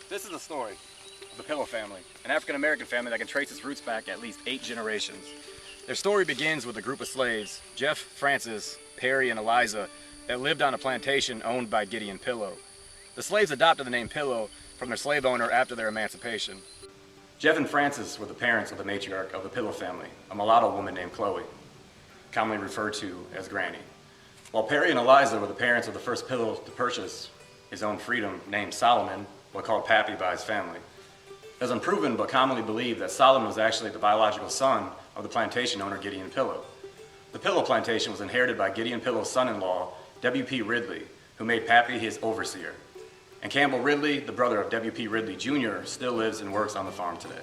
This is the story of the Pillow family, an African-American family that can trace its roots back at least 8 generations. Their story begins with a group of slaves, Jeff, Francis, Perry, and Eliza, that lived on a plantation owned by Gideon Pillow. The slaves adopted the name Pillow from their slave owner after their emancipation. Jeff and Francis were the parents of the matriarch of the Pillow family, a mulatto woman named Chloe, commonly referred to as Granny. While Perry and Eliza were the parents of the first Pillow to purchase his own freedom, named Solomon, but called Pappy by his family. It is unproven but commonly believed that Solomon was actually the biological son of the plantation owner Gideon Pillow. The Pillow plantation was inherited by Gideon Pillow's son-in-law, W.P. Ridley, who made Pappy his overseer. And Campbell Ridley, the brother of W.P. Ridley Jr., still lives and works on the farm today.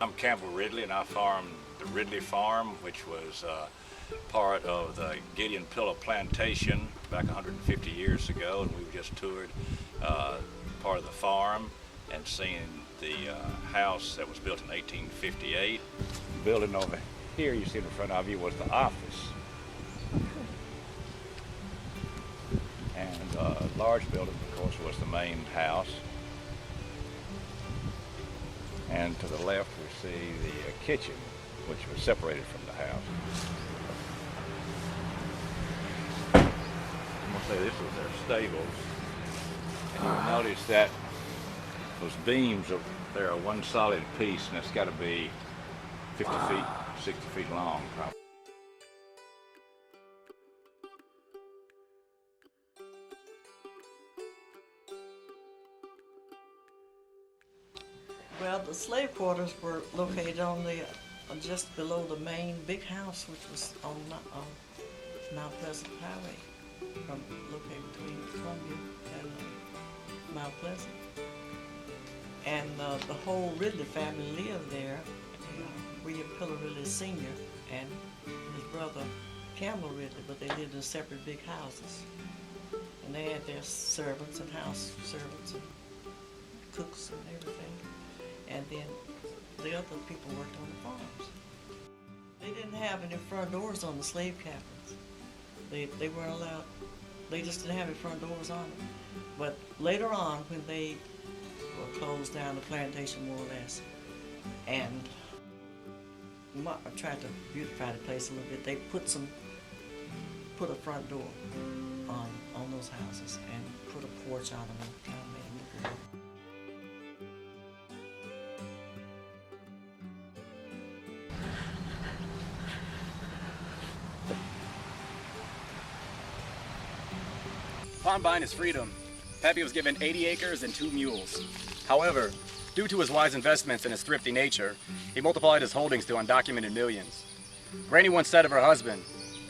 I'm Campbell Ridley, and I farmed the Ridley Farm, which was part of the Gideon Pillow plantation back 150 years ago, and we've just toured part of the farm and seen the house that was built in 1858. The building over here you see in front of you was the office. And the large building, of course, was the main house. And to the left we see the kitchen, which was separated from the house. I'm going to say this was their stables. And you'll notice that those beams they're a one solid piece, and it's got to be 50 feet, 60 feet long probably. Well, the slave quarters were located on the just below the main big house, which was on Mount Pleasant Highway, located between Columbia and Mount Pleasant. And the whole Ridley family lived there. William Pillow Ridley Sr. and his brother Campbell Ridley, but they lived in separate big houses. And they had their servants and house servants and cooks and everything. And then the other people worked on the farms. They didn't have any front doors on the slave cabins. They weren't allowed, they just didn't have any front doors on them. But later on, when they closed down the plantation more or less, and tried to beautify the place a little bit, they put a front door on those houses and put a porch on them and kind of made them look good. Upon buying his freedom, Pappy was given 80 acres and 2 mules. However, due to his wise investments and his thrifty nature, he multiplied his holdings to undocumented millions. Granny once said of her husband,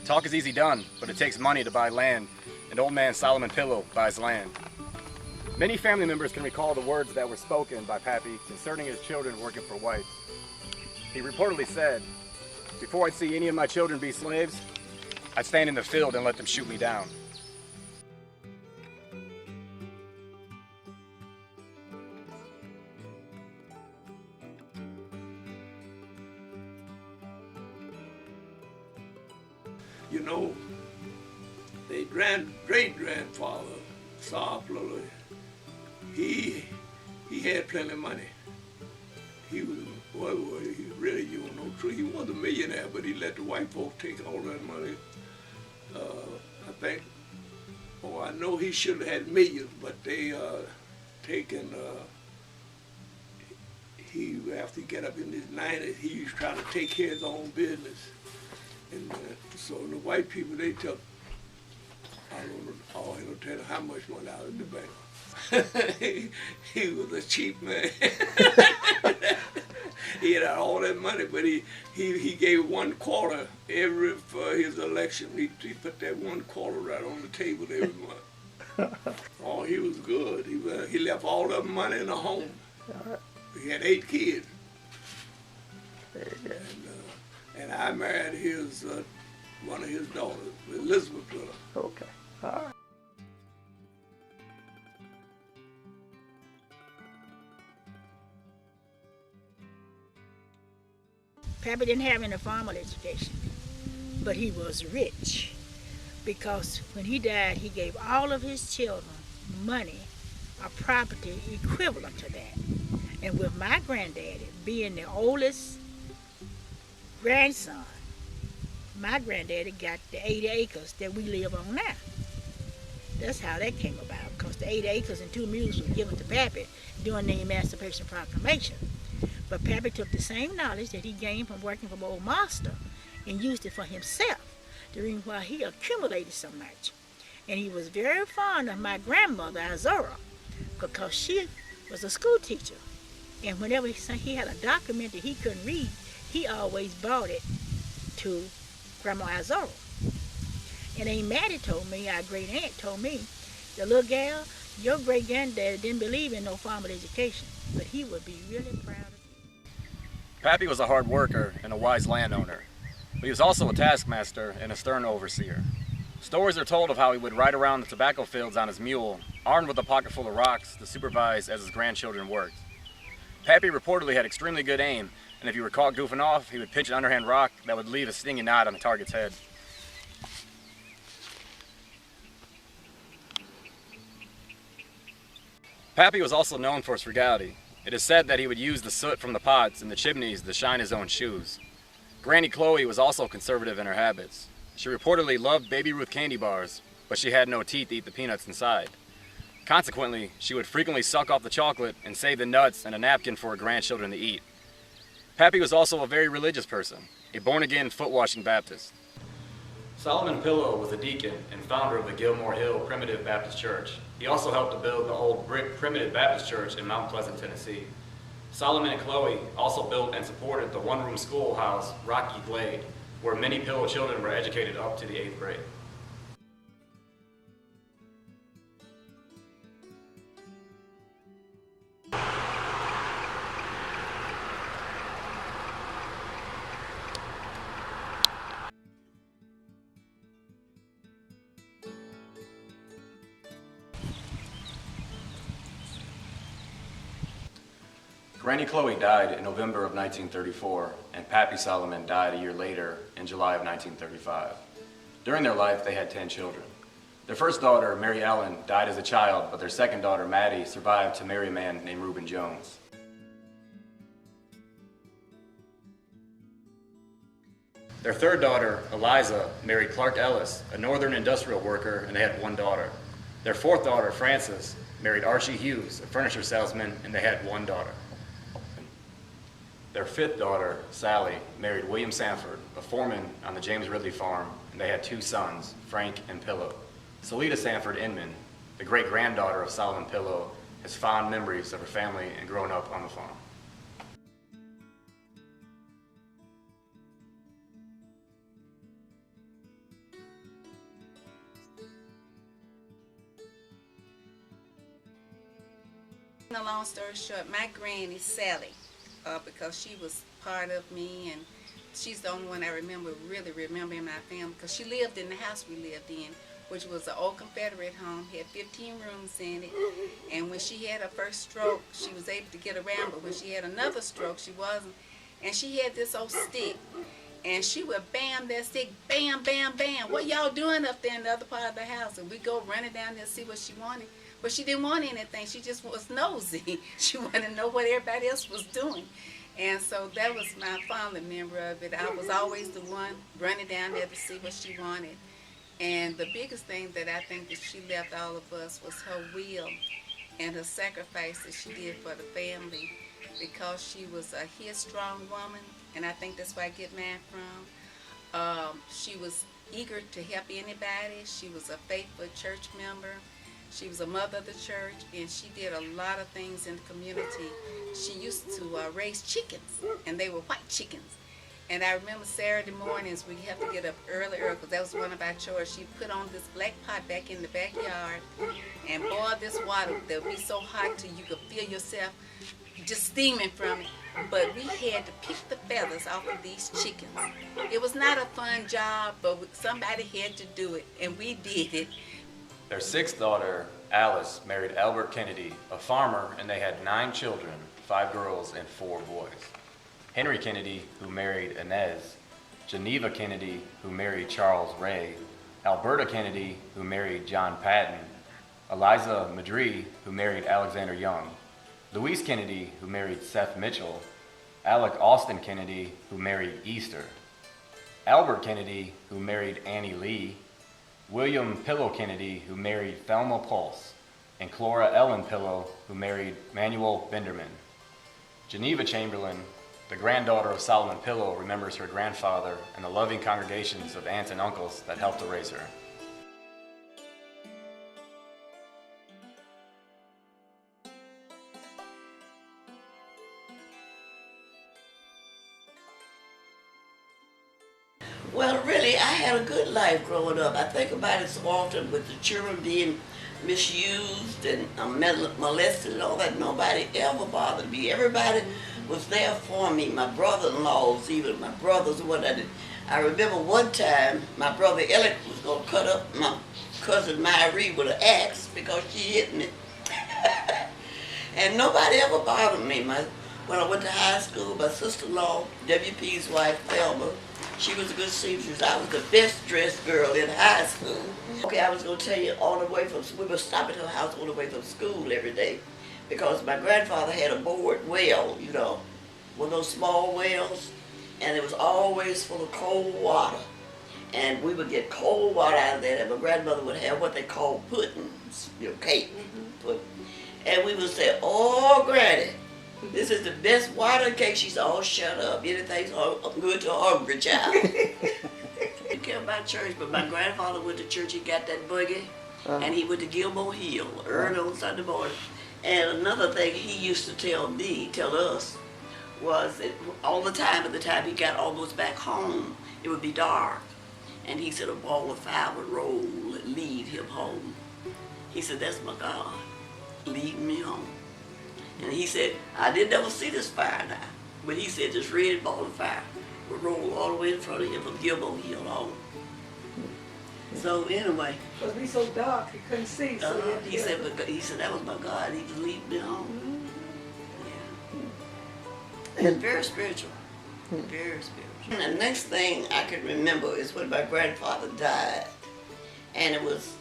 "Talk is easy done, but it takes money to buy land, and old man Solomon Pillow buys land." Many family members can recall the words that were spoken by Pappy concerning his children working for whites. He reportedly said, "Before I'd see any of my children be slaves, I'd stand in the field and let them shoot me down." You know, their great-grandfather, Saul Pillow, he had plenty of money. He was, he really, you don't know true, he was a millionaire, but he let the white folks take all that money. I think, I know he should have had millions, but they after he got up in his 90s, he was trying to take care of his own business. And so the white people, they took, I don't know, tell how much money out of the bank. he was a cheap man. He had all that money, but he gave 1/4 for his election. He put that 1/4 right on the table every month. Oh, he was good. He left all that money in the home. He had 8 kids. And I married one of his daughters, Elizabeth Pillow. Okay, all right. Pappy didn't have any formal education, but he was rich because when he died, he gave all of his children money or property equivalent to that. And with my granddaddy being the oldest grandson, my granddaddy got the 80 acres that we live on now. That's how that came about, because the 80 acres and 2 mules were given to Pappy during the Emancipation Proclamation. But Pappy took the same knowledge that he gained from working for Old Master and used it for himself, the reason why he accumulated so much. And he was very fond of my grandmother, Azora, because she was a school teacher. And whenever he had a document that he couldn't read, he always brought it to Grandma Azora. And Aunt Maddie told me, our great aunt told me, the little gal, your great granddaddy didn't believe in no formal education, but he would be really proud of you. Pappy was a hard worker and a wise landowner, but he was also a taskmaster and a stern overseer. Stories are told of how he would ride around the tobacco fields on his mule, armed with a pocket full of rocks to supervise as his grandchildren worked. Pappy reportedly had extremely good aim, and if he were caught goofing off, he would pitch an underhand rock that would leave a stinging knot on the target's head. Pappy was also known for his frugality. It is said that he would use the soot from the pots and the chimneys to shine his own shoes. Granny Chloe was also conservative in her habits. She reportedly loved Baby Ruth candy bars, but she had no teeth to eat the peanuts inside. Consequently, she would frequently suck off the chocolate and save the nuts and a napkin for her grandchildren to eat. Pappy was also a very religious person, a born-again foot-washing Baptist. Solomon Pillow was a deacon and founder of the Gilmore Hill Primitive Baptist Church. He also helped to build the old brick Primitive Baptist Church in Mount Pleasant, Tennessee. Solomon and Chloe also built and supported the one-room schoolhouse, Rocky Glade, where many Pillow children were educated up to the 8th grade. Granny Chloe died in November of 1934, and Pappy Solomon died a year later in July of 1935. During their life, they had 10 children. Their first daughter, Mary Ellen, died as a child, but their second daughter, Maddie, survived to marry a man named Reuben Jones. Their third daughter, Eliza, married Clark Ellis, a northern industrial worker, and they had one daughter. Their fourth daughter, Frances, married Archie Hughes, a furniture salesman, and they had one daughter. Their fifth daughter, Sally, married William Sanford, a foreman on the James Ridley farm, and they had two sons, Frank and Pillow. Salita Sanford Inman, the great-granddaughter of Solomon Pillow, has fond memories of her family and growing up on the farm. A long story short, my granny, Sally, because she was part of me, and she's the only one I really remember in my family, because she lived in the house we lived in, which was an old Confederate home, had 15 rooms in it, and when she had her first stroke, she was able to get around, but when she had another stroke, she wasn't, and she had this old stick, and she would bam that stick, bam, bam, bam, what y'all doing up there in the other part of the house? And we go running down there to see what she wanted. But she didn't want anything. She just was nosy. She wanted to know what everybody else was doing. And so that was my fondly memory of it. I was always the one running down there to see what she wanted. And the biggest thing that I think that she left all of us was her will and her sacrifice that she did for the family, because she was a headstrong woman, and I think that's where I get mine from. She was eager to help anybody. She was a faithful church member. She was a mother of the church, and she did a lot of things in the community. She used to raise chickens, and they were white chickens. And I remember Saturday mornings, we have to get up early, because that was one of our chores. She put on this black pot back in the backyard and boil this water that would be so hot till you could feel yourself just steaming from it. But we had to pick the feathers off of these chickens. It was not a fun job, but somebody had to do it, and we did it. Their sixth daughter, Alice, married Albert Kennedy, a farmer, and they had 9 children, 5 girls and 4 boys. Henry Kennedy, who married Inez, Geneva Kennedy, who married Charles Ray, Alberta Kennedy, who married John Patton, Eliza Madrie, who married Alexander Young, Louise Kennedy, who married Seth Mitchell, Alec Austin Kennedy, who married Easter, Albert Kennedy, who married Annie Lee, William Pillow Kennedy, who married Thelma Pulse, and Clara Ellen Pillow, who married Manuel Benderman. Geneva Chamberlain, the granddaughter of Solomon Pillow, remembers her grandfather and the loving congregations of aunts and uncles that helped to raise her. Well, really, I had a good life growing up. I think about it so often with the children being misused and molested and all that. Nobody ever bothered me. Everybody was there for me. My brother-in-laws, even my brothers, I remember one time my brother Elliot was going to cut up my cousin Myrie with an axe because she hit me. And nobody ever bothered me. When I went to high school, my sister-in-law, W.P.'s wife, Thelma, she was a good seamstress. I was the best dressed girl in high school. Okay, I was going to tell you, we would stop at her house on the way from school every day because my grandfather had a bored well, you know, one of those small wells, and it was always full of cold water. And we would get cold water out of that, and my grandmother would have what they call puddings, you know, cake. Pudding. And we would say, "Oh, Granny, this is the best water cake." She's all shut up. Anything's good to a hungry child. Didn't care about church, but my grandfather went to church. He got that buggy, and he went to Gilmore Hill early on Sunday morning. And another thing he used to tell us, was that all the time, by the time he got almost back home, it would be dark. And he said a ball of fire would roll and lead him home. He said, "That's my God, leading me home." And he said, I didn't ever see this fire now, but he said this red ball of fire would roll all the way in front of him from Gilmore Hill home. So anyway. It would be so dark, he couldn't see. So He said that was my God, he was leading me home. Yeah. And very spiritual, very spiritual. And the next thing I can remember is when my grandfather died. And it was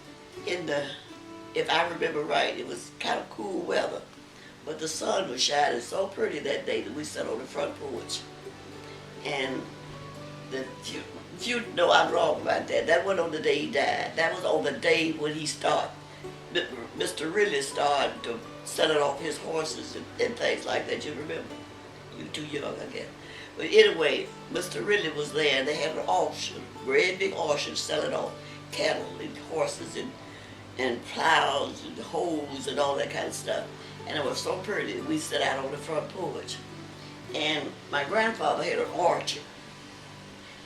if I remember right, it was kind of cool weather. But the sun was shining so pretty that day that we sat on the front porch. And if you know I'm wrong about that, that wasn't on the day he died. That was on the day when he started, Mr. Ridley started to selling off his horses and things like that. You remember? You're too young, I guess. But anyway, Mr. Ridley was there and they had an auction, great big auction selling off cattle and horses and plows and hoes and all that kind of stuff. And it was so pretty. We sat out on the front porch. And my grandfather had an orchard.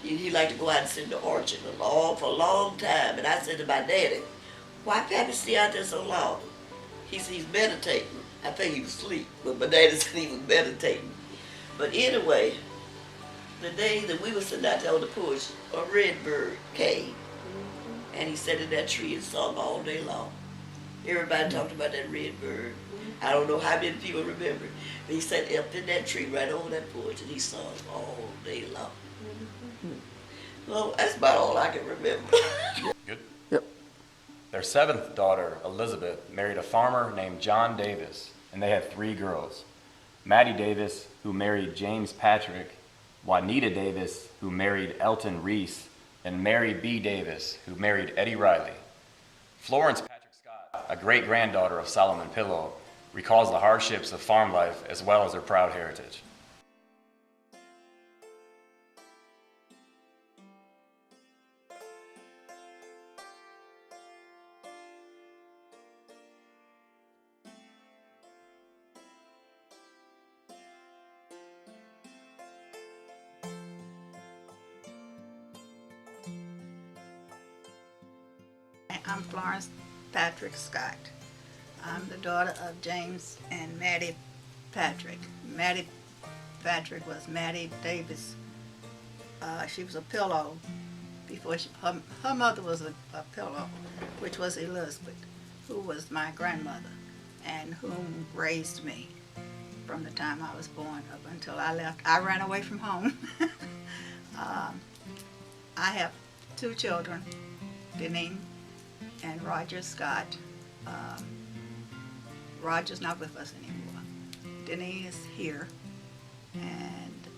He liked to go out and sit in the orchard for a long time. And I said to my daddy, "Why Pappy stay out there so long?" He said, "He's meditating." I think he was asleep, but my daddy said he was meditating. But anyway, the day that we were sitting out there on the porch, a red bird came. And he sat in that tree and sung all day long. Everybody talked about that red bird. I don't know how many people remember it, but he sat up in that tree right over that porch and he sung all day long. Well, that's about all I can remember. Good? Yep. Their seventh daughter, Elizabeth, married a farmer named John Davis, and they had 3 girls. Maddie Davis, who married James Patrick, Juanita Davis, who married Elton Reese, and Mary B. Davis, who married Eddie Riley. Florence Patrick Scott, a great-granddaughter of Solomon Pillow, recalls the hardships of farm life as well as her proud heritage. I'm Florence Patrick Scott. I'm the daughter of James and Maddie Patrick. Maddie Patrick was Maddie Davis. She was a pillow before her mother was a pillow, which was Elizabeth, who was my grandmother and whom raised me from the time I was born up until I left. I ran away from home I have two children, Denise and Roger Scott. Roger's not with us anymore. Denise is here, and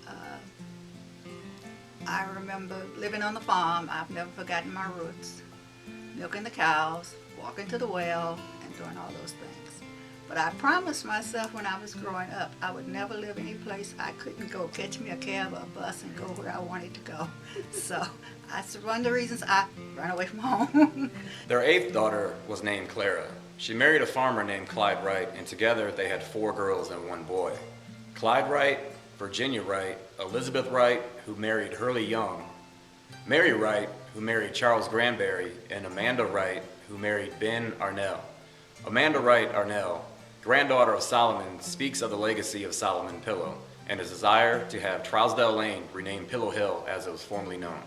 I remember living on the farm. I've never forgotten my roots. Milking the cows, walking to the well, and doing all those things. But I promised myself when I was growing up, I would never live any place I couldn't go catch me a cab or a bus and go where I wanted to go. So that's one of the reasons I ran away from home. Their 8th daughter was named Clara. She married a farmer named Clyde Wright, and together they had 4 girls and 1 boy. Clyde Wright, Virginia Wright, Elizabeth Wright, who married Hurley Young, Mary Wright, who married Charles Granberry, and Amanda Wright, who married Ben Arnell. Amanda Wright Arnell, granddaughter of Solomon, speaks of the legacy of Solomon Pillow and his desire to have Trousdale Lane renamed Pillow Hill as it was formerly known.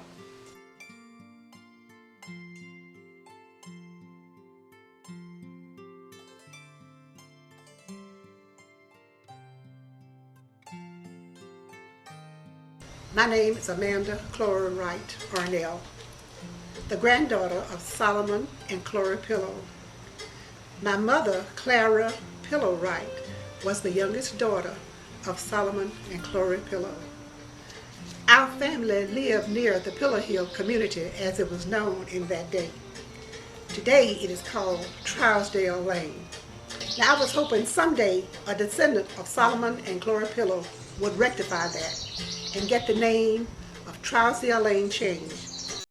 My name is Amanda Clara Wright Arnell, the granddaughter of Solomon and Clara Pillow. My mother, Clara Pillow Wright, was the youngest daughter of Solomon and Clara Pillow. Our family lived near the Pillow Hill community as it was known in that day. Today it is called Trousdale Lane. Now I was hoping someday a descendant of Solomon and Clara Pillow would rectify that and get the name of Trousdale Lane changed.